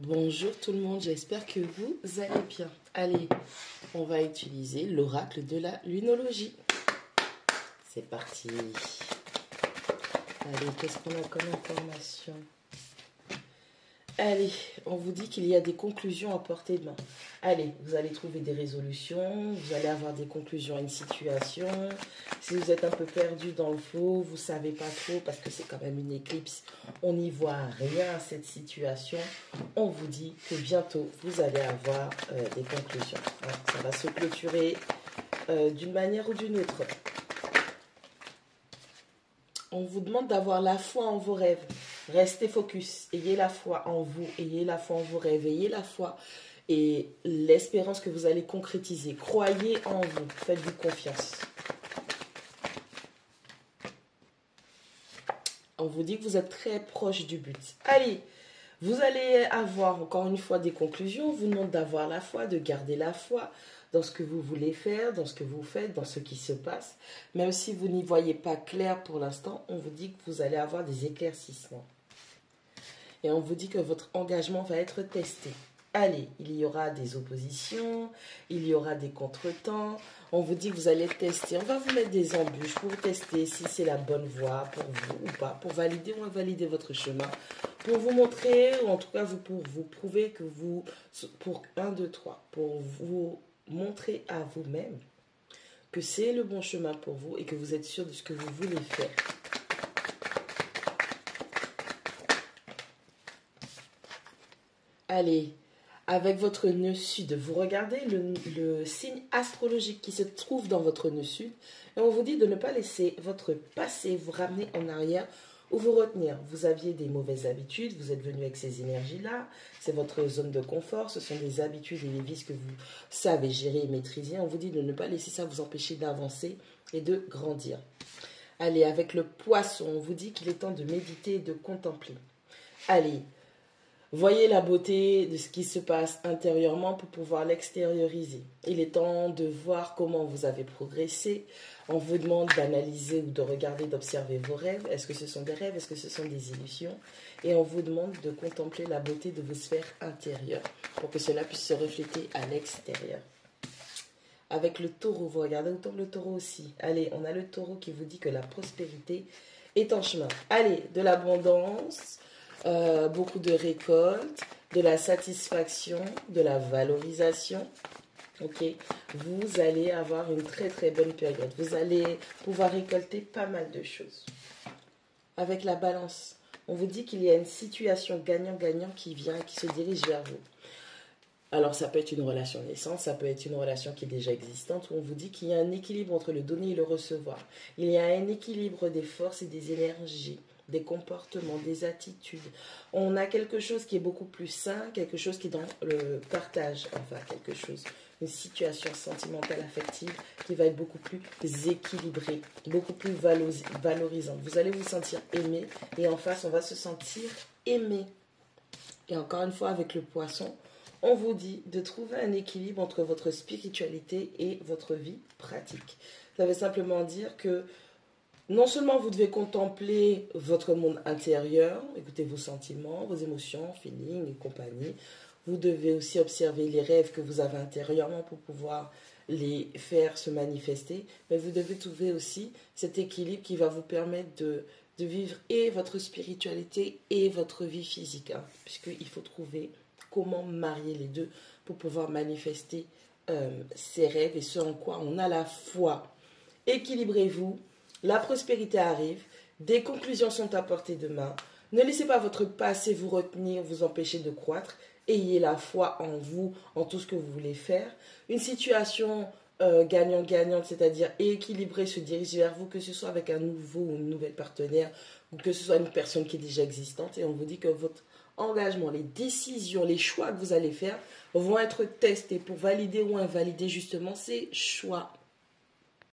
Bonjour tout le monde, j'espère que vous allez bien. Allez, on va utiliser l'oracle de la lunologie. C'est parti. Allez, qu'est-ce qu'on a comme information? Allez, on vous dit qu'il y a des conclusions à portée de main. Allez, vous allez trouver des résolutions, vous allez avoir des conclusions à une situation. Si vous êtes un peu perdu dans le flot, vous ne savez pas trop parce que c'est quand même une éclipse, on n'y voit rien à cette situation. On vous dit que bientôt, vous allez avoir des conclusions. Alors, ça va se clôturer d'une manière ou d'une autre. On vous demande d'avoir la foi en vos rêves. Restez focus. Ayez la foi en vous. Ayez la foi en vos rêves. Ayez la foi et l'espérance que vous allez concrétiser. Croyez en vous. Faites-vous confiance. On vous dit que vous êtes très proche du but. Allez, vous allez avoir encore une fois des conclusions. On vous demande d'avoir la foi, de garder la foi dans ce que vous voulez faire, dans ce que vous faites, dans ce qui se passe. Même si vous n'y voyez pas clair pour l'instant, on vous dit que vous allez avoir des éclaircissements. Et on vous dit que votre engagement va être testé. Allez, il y aura des oppositions, il y aura des contretemps. On vous dit que vous allez tester. On va vous mettre des embûches pour tester si c'est la bonne voie pour vous ou pas, pour valider ou invalider votre chemin, pour vous montrer, ou en tout cas pour vous prouver que vous, pour 1, 2, 3, pour vous montrer à vous-même que c'est le bon chemin pour vous et que vous êtes sûr de ce que vous voulez faire. Allez, avec votre nœud sud, vous regardez le signe astrologique qui se trouve dans votre nœud sud et on vous dit de ne pas laisser votre passé vous ramener en arrière ou vous retenir. Vous aviez des mauvaises habitudes, vous êtes venu avec ces énergies-là, c'est votre zone de confort, ce sont des habitudes et des vices que vous savez gérer et maîtriser. On vous dit de ne pas laisser ça vous empêcher d'avancer et de grandir. Allez, avec le poisson, on vous dit qu'il est temps de méditer et de contempler. Allez, voyez la beauté de ce qui se passe intérieurement pour pouvoir l'extérioriser. Il est temps de voir comment vous avez progressé. On vous demande d'analyser ou de regarder, d'observer vos rêves. Est-ce que ce sont des rêves? Est-ce que ce sont des illusions? Et on vous demande de contempler la beauté de vos sphères intérieures pour que cela puisse se refléter à l'extérieur. Avec le taureau, vous regardez où tombe le taureau aussi. Allez, on a le taureau qui vous dit que la prospérité est en chemin. Allez, de l'abondance, beaucoup de récoltes, de la satisfaction, de la valorisation. Ok, vous allez avoir une très très bonne période. Vous allez pouvoir récolter pas mal de choses. Avec la balance, on vous dit qu'il y a une situation gagnant-gagnant qui vient, qui se dirige vers vous. Alors ça peut être une relation naissante, ça peut être une relation qui est déjà existante, où on vous dit qu'il y a un équilibre entre le donner et le recevoir. Il y a un équilibre des forces et des énergies, des comportements, des attitudes. On a quelque chose qui est beaucoup plus sain, quelque chose qui est dans le partage, enfin quelque chose, une situation sentimentale, affective qui va être beaucoup plus équilibrée, beaucoup plus valorisante. Vous allez vous sentir aimé et en face, on va se sentir aimé. Et encore une fois, avec le poisson, on vous dit de trouver un équilibre entre votre spiritualité et votre vie pratique. Ça veut simplement dire que non seulement vous devez contempler votre monde intérieur, écouter vos sentiments, vos émotions, feelings et compagnie, vous devez aussi observer les rêves que vous avez intérieurement pour pouvoir les faire se manifester, mais vous devez trouver aussi cet équilibre qui va vous permettre de vivre et votre spiritualité et votre vie physique, hein, puisqu'il faut trouver comment marier les deux pour pouvoir manifester ses rêves et ce en quoi on a la foi. Équilibrez-vous. La prospérité arrive, des conclusions sont à portée de main. Ne laissez pas votre passé vous retenir, vous empêcher de croître. Ayez la foi en vous, en tout ce que vous voulez faire. Une situation gagnant-gagnante, c'est-à-dire équilibrée, se dirige vers vous, que ce soit avec un nouveau ou une nouvelle partenaire, ou que ce soit une personne qui est déjà existante. Et on vous dit que votre engagement, les décisions, les choix que vous allez faire vont être testés pour valider ou invalider justement ces choix.